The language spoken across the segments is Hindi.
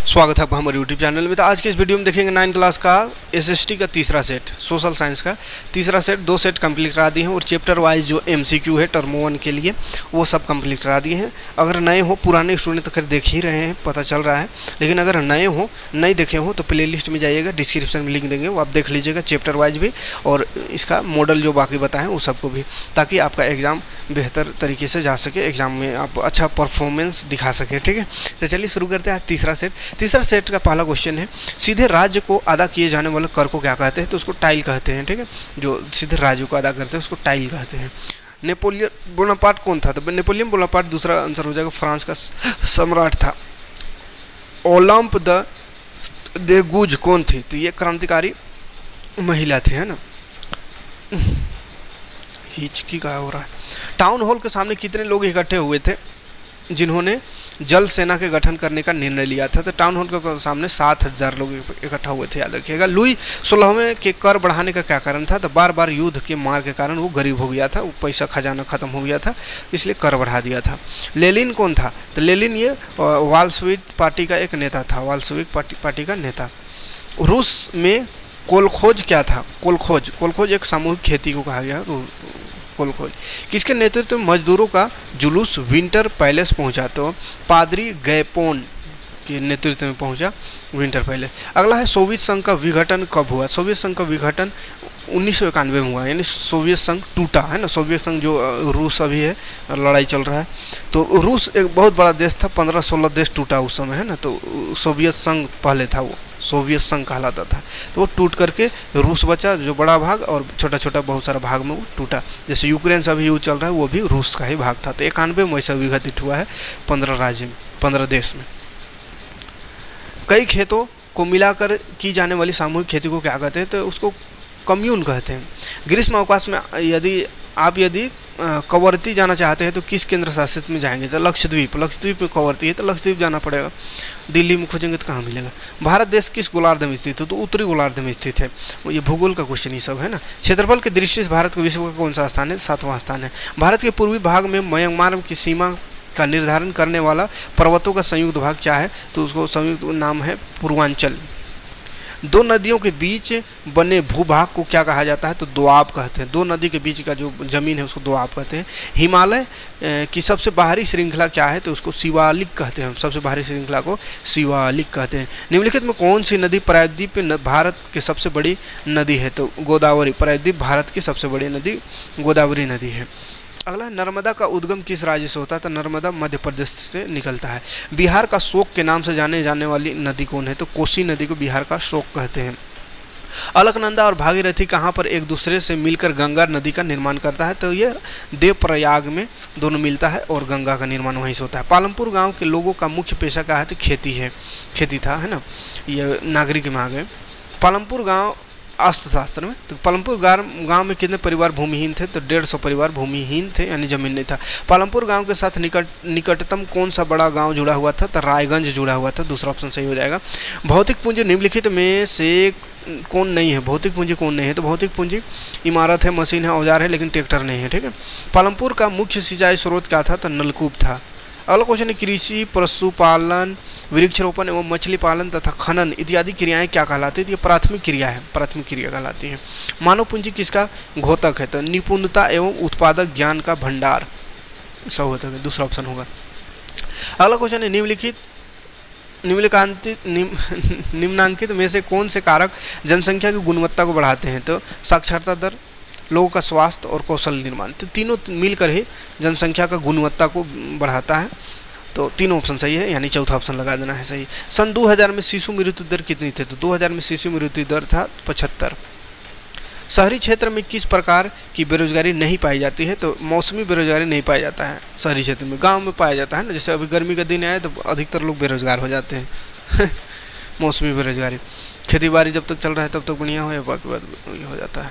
स्वागत है आपका हमारे यूट्यूब चैनल में। तो आज के इस वीडियो में देखेंगे 9 क्लास का एसएसटी का तीसरा सेट, सोशल साइंस का तीसरा सेट। 2 सेट कंप्लीट करा दिए हैं और चैप्टर वाइज जो एमसीक्यू है टर्म 1 के लिए वो सब कंप्लीट करा दिए हैं। अगर नए हो, पुराने स्टूडेंट तो खैर देख ही रहे हैं, पता चल रहा है, लेकिन अगर नए हो, नहीं देखे हो तो प्ले लिस्ट में जाइएगा, डिस्क्रिप्शन में लिंक देंगे, वो आप देख लीजिएगा चैप्टर वाइज भी और इसका मॉडल जो बाकी बताएं वो सबको भी, ताकि आपका एग्ज़ाम बेहतर तरीके से जा सके, एग्ज़ाम में आप अच्छा परफॉर्मेंस दिखा सकें। ठीक है, तो चलिए शुरू करते हैं आज तीसरा सेट। तीसरा सेट का पहला क्वेश्चन है, सीधे राज्य को अदा किए जाने वाले कर को क्या कहते हैं? तो उसको टाइल कहते हैं। ठीक है, जो सीधे राज्य को अदा करते हैं उसको टाइल कहते हैं। नेपोलियन बोनापार्ट कौन था? तो नेपोलियन बोनापार्ट दूसरा आंसर हो जाएगा, फ्रांस का सम्राट था। ओलंप द देगूज कौन थी? तो ये क्रांतिकारी महिला थी, है ना। हिचकी का हो रहा है। टाउन हॉल के सामने कितने लोग इकट्ठे हुए थे जिन्होंने जल सेना के गठन करने का निर्णय लिया था? तो टाउन हॉल के सामने 7000 लोग इकट्ठा हुए थे, याद रखिएगा। लुई 16वें के कर बढ़ाने का क्या कारण था? तो बार बार युद्ध के मार के कारण वो गरीब हो गया था, वो पैसा खजाना खत्म हो गया था, इसलिए कर बढ़ा दिया था। लेनिन कौन था? तो लेनिन ये वाल्शविक पार्टी का एक नेता था, वाल्शविक पार्टी का नेता। रूस में कोलखोज क्या था? कोलखोज एक सामूहिक खेती को कहा गया। कोलखोज किसके नेतृत्व में मजदूरों का जुलूस विंटर पैलेस पहुंचा? तो पादरी गैपोन के नेतृत्व में पहुंचा विंटर पैलेस। अगला है, सोवियत संघ का विघटन कब हुआ? सोवियत संघ का विघटन 1991 में हुआ, यानी सोवियत संघ टूटा, है ना। सोवियत संघ जो रूस अभी है, लड़ाई चल रहा है, तो रूस एक बहुत बड़ा देश था, 15-16 देश टूटा उस समय, है ना। तो सोवियत संघ पहले था, वो सोवियत संघ कहलाता था। तो वो टूट करके रूस बचा, जो बड़ा भाग, और छोटा छोटा बहुत सारा भाग में वो टूटा। जैसे यूक्रेन से अभी युद्ध चल रहा है, वो भी रूस का ही भाग था। तो 91 में वैसा विघटित हुआ है 15 राज्य में, 15 देश में। कई खेतों को मिलाकर की जाने वाली सामूहिक खेती को क्या कहते हैं? तो उसको कम्यून कहते हैं। ग्रीष्म अवकाश में यदि कवरती जाना चाहते हैं तो किस केंद्र शासित में जाएंगे? तो लक्षद्वीप में कवरती है, तो लक्षद्वीप जाना पड़ेगा। दिल्ली में खोजेंगे तो कहाँ मिलेगा? भारत देश किस गोलार्ध में स्थित है? तो उत्तरी गोलार्ध में स्थित है। ये भूगोल का क्वेश्चन ही सब है ना। क्षेत्रफल की दृष्टि से भारत का विश्व का कौन सा स्थान है? 7वां स्थान है। भारत के पूर्वी भाग में म्यांमार की सीमा का निर्धारण करने वाला पर्वतों का संयुक्त भाग क्या है? तो उसको संयुक्त नाम है पूर्वांचल। 2 नदियों के बीच बने भूभाग को क्या कहा जाता है? तो दोआब कहते हैं। 2 नदी के बीच का जो जमीन है उसको दोआब कहते हैं। हिमालय की सबसे बाहरी श्रृंखला क्या है? तो उसको शिवालिक कहते हैं। सबसे बाहरी श्रृंखला को शिवालिक कहते हैं। निम्नलिखित में कौन सी नदी प्रायद्वीप भारत की सबसे बड़ी नदी है? तो गोदावरी। प्रायद्वीप भारत की सबसे बड़ी नदी गोदावरी नदी है। अगला, नर्मदा का उद्गम किस राज्य से होता है? तो नर्मदा मध्य प्रदेश से निकलता है। बिहार का शोक के नाम से जाने जाने वाली नदी कौन है? तो कोसी नदी को बिहार का शोक कहते हैं। अलकनंदा और भागीरथी कहाँ पर एक दूसरे से मिलकर गंगा नदी का निर्माण करता है? तो ये देवप्रयाग में दोनों मिलता है और गंगा का निर्माण वहीं से होता है। पालमपुर गांव के लोगों का मुख्य पेशा क्या है? तो खेती है, खेती था, है ना। ये नागरिक में आ गए। पालमपुर गांव अर्थशास्त्र में, तो पालमपुर गांव में कितने परिवार भूमिहीन थे? तो 150 परिवार भूमिहीन थे, यानी जमीन नहीं था। पालमपुर गांव के साथ निकटतम कौन सा बड़ा गांव जुड़ा हुआ था? तो रायगंज जुड़ा हुआ था। दूसरा ऑप्शन सही हो जाएगा। भौतिक पूंजी निम्नलिखित में से कौन नहीं है? भौतिक पूंजी कौन नहीं है? तो भौतिक पूंजी इमारत है, मशीन है, औजार है, लेकिन ट्रैक्टर नहीं है। ठीक है। पालमपुर का मुख्य सिंचाई स्रोत क्या था? तो नलकूप था। अगला क्वेश्चन है, कृषि, पशुपालन, वृक्षारोपण एवं मछली पालन तथा खनन इत्यादि क्रियाएं क्या कहलाती है? ये प्राथमिक क्रिया है, प्राथमिक क्रिया कहलाती है। मानव पूंजी किसका घोतक है? तो निपुणता एवं उत्पादक ज्ञान का भंडार इसका घोतक है। दूसरा ऑप्शन होगा। अगला क्वेश्चन है, निम्नांकित में से कौन से कारक जनसंख्या की गुणवत्ता को बढ़ाते हैं? तो साक्षरता दर, लोगों का स्वास्थ्य और कौशल निर्माण, तो तीनों मिलकर ही जनसंख्या का गुणवत्ता को बढ़ाता है। तो तीनों ऑप्शन सही है, यानी चौथा ऑप्शन लगा देना है सही। सन 2000 में शिशु मृत्यु दर कितनी थी? तो 2000 में शिशु मृत्यु दर था 75। शहरी क्षेत्र में किस प्रकार की बेरोजगारी नहीं पाई जाती है? तो मौसमी बेरोजगारी नहीं पाया जाता है शहरी क्षेत्र में, गाँव में पाया जाता है ना। जैसे अभी गर्मी का दिन आया तो अधिकतर लोग बेरोजगार हो जाते हैं मौसमी बेरोजगारी। खेती बाड़ी जब तक चल रहा है तब तक बढ़िया हो, बाकी बात हो जाता है।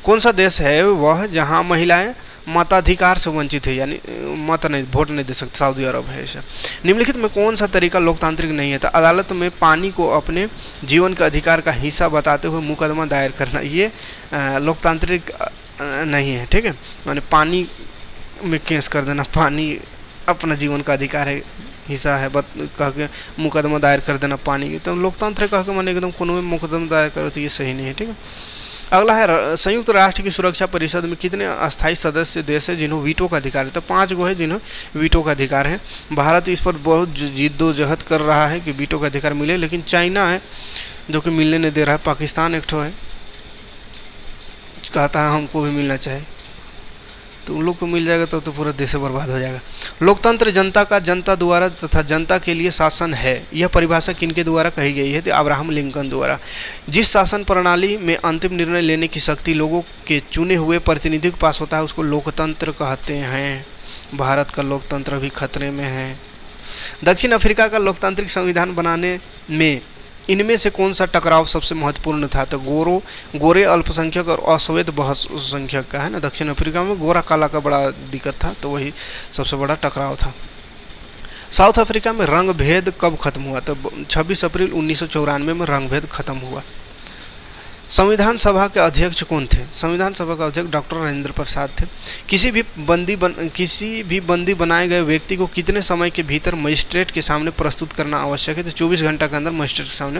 कौन सा देश है वह जहाँ महिलाएं मताधिकार से वंचित है, यानी मत नहीं, वोट नहीं दे सकते? सऊदी अरब है ऐसा। निम्नलिखित में कौन सा तरीका लोकतांत्रिक नहीं है? तो अदालत में पानी को अपने जीवन का अधिकार का हिस्सा बताते हुए मुकदमा दायर करना, ये लोकतांत्रिक नहीं है। ठीक है, माने पानी में केस कर देना, पानी अपना जीवन का अधिकार है, हिस्सा है कह के मुकदमा दायर कर देना पानी की, तो लोकतंत्र कह के मैंने एकदम कोनो में मुकदमा दायर कर, तो ये सही नहीं है। ठीक है, अगला है संयुक्त राष्ट्र की सुरक्षा परिषद में कितने अस्थायी सदस्य देश है जिन्हों वीटो का अधिकार है? तो 5 गो है जिन्हों वीटो का अधिकार है। भारत इस पर बहुत जिद्दोजहद कर रहा है कि वीटो का अधिकार मिले, लेकिन चाइना है जो कि मिलने नहीं दे रहा है। पाकिस्तान एक ठो है, कहता है हमको भी मिलना चाहिए, तो उन लोग को मिल जाएगा तो पूरा देश बर्बाद हो जाएगा। लोकतंत्र जनता का, जनता द्वारा तथा जनता के लिए शासन है, यह परिभाषा किनके द्वारा कही गई है? तो अब्राहम लिंकन द्वारा। जिस शासन प्रणाली में अंतिम निर्णय लेने की शक्ति लोगों के चुने हुए प्रतिनिधियों के पास होता है उसको लोकतंत्र कहते हैं। भारत का लोकतंत्र भी खतरे में है। दक्षिण अफ्रीका का लोकतांत्रिक संविधान बनाने में इनमें से कौन सा टकराव सबसे महत्वपूर्ण था? तो गोरे अल्पसंख्यक और अश्वेत बहुसंख्यक का है ना। दक्षिण अफ्रीका में गोरा काला का बड़ा दिक्कत था, तो वही सबसे बड़ा टकराव था। साउथ अफ्रीका में रंग भेद कब खत्म हुआ? तो 26 अप्रैल 1994 में रंग भेद खत्म हुआ। संविधान सभा के अध्यक्ष कौन थे? संविधान सभा का अध्यक्ष डॉक्टर राजेंद्र प्रसाद थे। किसी भी बंदी बनाए गए व्यक्ति को कितने समय के भीतर मजिस्ट्रेट के सामने प्रस्तुत करना आवश्यक है? तो 24 घंटा के अंदर मजिस्ट्रेट के सामने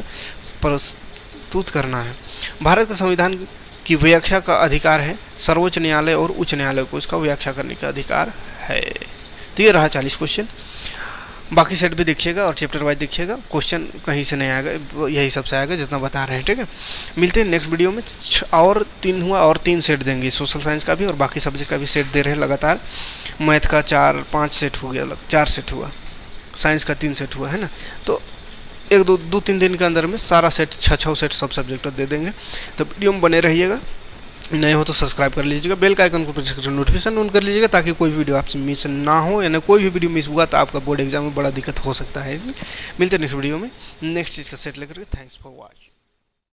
प्रस्तुत करना है। भारत के संविधान की व्याख्या का अधिकार है सर्वोच्च न्यायालय और उच्च न्यायालय को इसका व्याख्या करने का अधिकार है। तो ये रहा 40 क्वेश्चन। बाकी सेट भी देखिएगा और चैप्टर वाइज देखिएगा, क्वेश्चन कहीं से नहीं आएगा, यही सबसे आएगा जितना बता रहे हैं। ठीक है, मिलते हैं नेक्स्ट वीडियो में। और 3 हुआ और 3 सेट देंगे, सोशल साइंस का भी और बाकी सब्जेक्ट का भी सेट दे रहे हैं लगातार। मैथ का 4-5 सेट हो गया, 4 सेट हुआ, साइंस का 3 सेट हुआ है ना। तो 1-2-3 दिन के अंदर में सारा सेट 6 सेट सब सब्जेक्ट दे देंगे। तो वीडियो में बने रहिएगा, नए हो तो सब्सक्राइब कर लीजिएगा, बेल का आइकन को प्रेस करके नोटिफिकेशन ऑन कर लीजिएगा ताकि कोई भी वीडियो आपसे मिस ना हो। यानी कोई भी वीडियो मिस हुआ तो आपका बोर्ड एग्जाम में बड़ा दिक्कत हो सकता है। मिलते हैं नेक्स्ट वीडियो में नेक्स्ट चीज़ का सेट लेकर के। Thanks for watching.